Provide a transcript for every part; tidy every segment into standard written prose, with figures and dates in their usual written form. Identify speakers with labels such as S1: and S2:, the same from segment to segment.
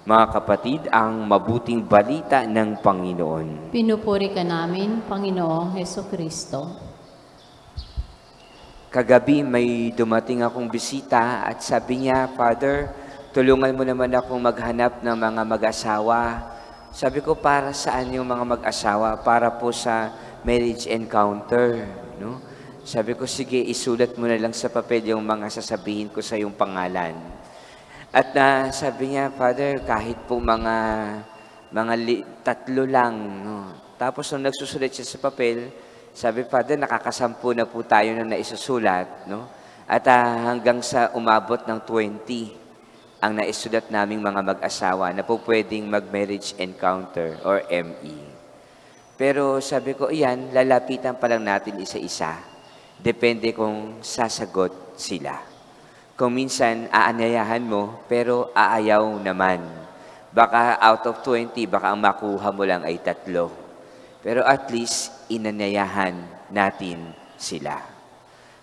S1: Mga kapatid, ang mabuting balita ng Panginoon.
S2: Pinupuri ka namin, Panginoong Hesukristo.
S1: Kagabi may dumating akong bisita at sabi niya, Father, tulungan mo naman akong maghanap ng mga mag-asawa. Sabi ko, para saan yung mga mag-asawa? Para po sa marriage encounter. No? Sabi ko, sige, isulat mo na lang sa papel yung mga sasabihin ko sa iyong pangalan. At sabi niya, Father, kahit po mga 3 lang. No? Tapos nung nagsusulat siya sa papel, sabi, Father, nakakasampu na po tayo na naisusulat. No? At hanggang sa umabot ng 20 ang naisulat naming mga mag-asawa na po pwedeng mag-marriage encounter or ME. Pero sabi ko, iyan, lalapitan pa lang natin isa-isa. Depende kung sasagot sila. Kung minsan, aanyayahan mo, pero aayaw naman. Baka out of 20, baka ang makuha mo lang ay 3. Pero at least, inanyayahan natin sila.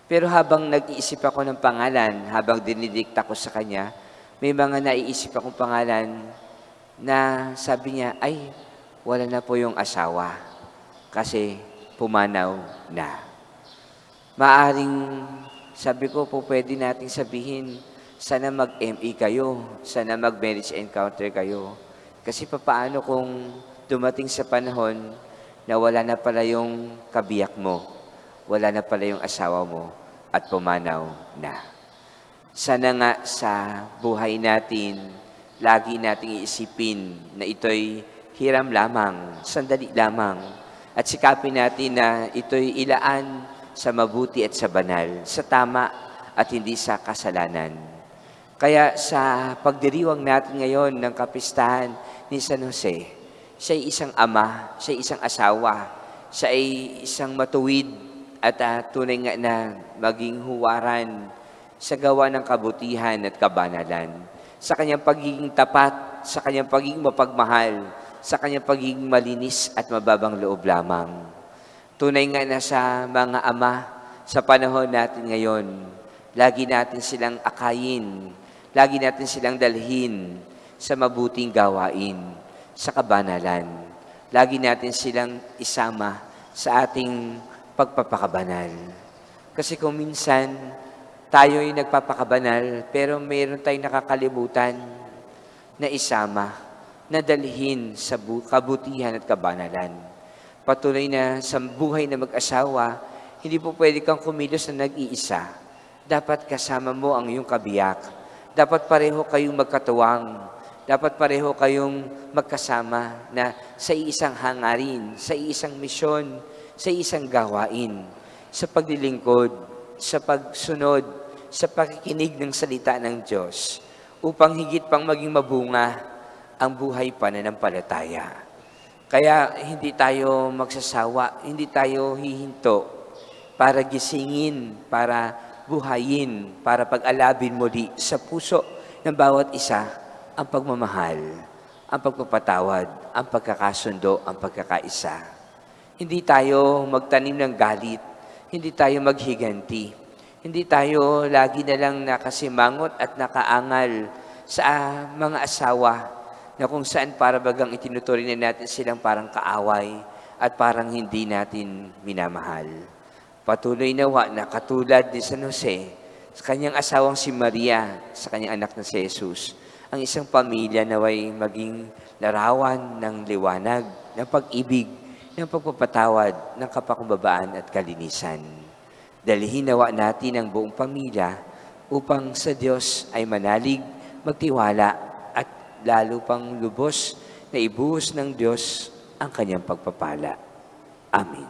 S1: Pero habang nag-iisip ako ng pangalan, habang dinidikta ko sa kanya, may mga naiisip akong pangalan na sabi niya, ay, wala na po yung asawa kasi pumanaw na. Maaring, sabi ko po, pwede nating sabihin, sana mag-ME kayo, sana mag-marriage encounter kayo. Kasi papaano kung dumating sa panahon na wala na pala yung kabiyak mo, wala na pala yung asawa mo, at pumanaw na. Sana nga sa buhay natin, lagi nating iisipin na ito'y hiram lamang, sandali lamang, at sikapin natin na ito'y ilaan sa mabuti at sa banal, sa tama at hindi sa kasalanan. Kaya sa pagdiriwang natin ngayon ng kapistahan ni San Jose, siya ay isang ama, siya ay isang asawa, siya ay isang matuwid at tunay nga na maging huwaran sa gawa ng kabutihan at kabanalan, sa kanyang pagiging tapat, sa kanyang pagiging mapagmahal, sa kanyang pagiging malinis at mababang loob lamang. Tunay nga na sa mga ama, sa panahon natin ngayon, lagi natin silang akayin, lagi natin silang dalhin sa mabuting gawain, sa kabanalan. Lagi natin silang isama sa ating pagpapakabanal. Kasi kung minsan, tayo'y nagpapakabanal, pero mayroon tayong nakakalimutan na isama, na dalhin sa kabutihan at kabanalan. Patuloy na sa buhay na mag-asawa, hindi po pwede kang kumilos na nag-iisa. Dapat kasama mo ang iyong kabiyak. Dapat pareho kayong magkatuwang. Dapat pareho kayong magkasama na sa isang hangarin, sa isang misyon, sa isang gawain, sa paglilingkod, sa pagsunod, sa pakikinig ng salita ng Diyos, upang higit pang maging mabunga ang buhay pananampalataya. Kaya hindi tayo magsasawa, hindi tayo hihinto para gisingin, para buhayin, para pag-alabin muli sa puso ng bawat isa ang pagmamahal, ang pagpapatawad, ang pagkakasundo, ang pagkakaisa. Hindi tayo magtanim ng galit, hindi tayo maghiganti, hindi tayo lagi na lang nakasimangot at nakaangal sa mga asawa na kung saan para bagang itinuturing na natin silang parang kaaway at parang hindi natin minamahal. Patuloy nawa na katulad ni San Jose, sa kanyang asawang si Maria, sa kanyang anak na si Jesus, ang isang pamilya naway maging larawan ng liwanag, ng pag-ibig, ng pagpapatawad, ng kapakumbabaan at kalinisan. Dalhin nawa natin ang buong pamilya upang sa Diyos ay manalig, magtiwala, lalo pang lubos na ibuhos ng Diyos ang kanyang pagpapala. Amen.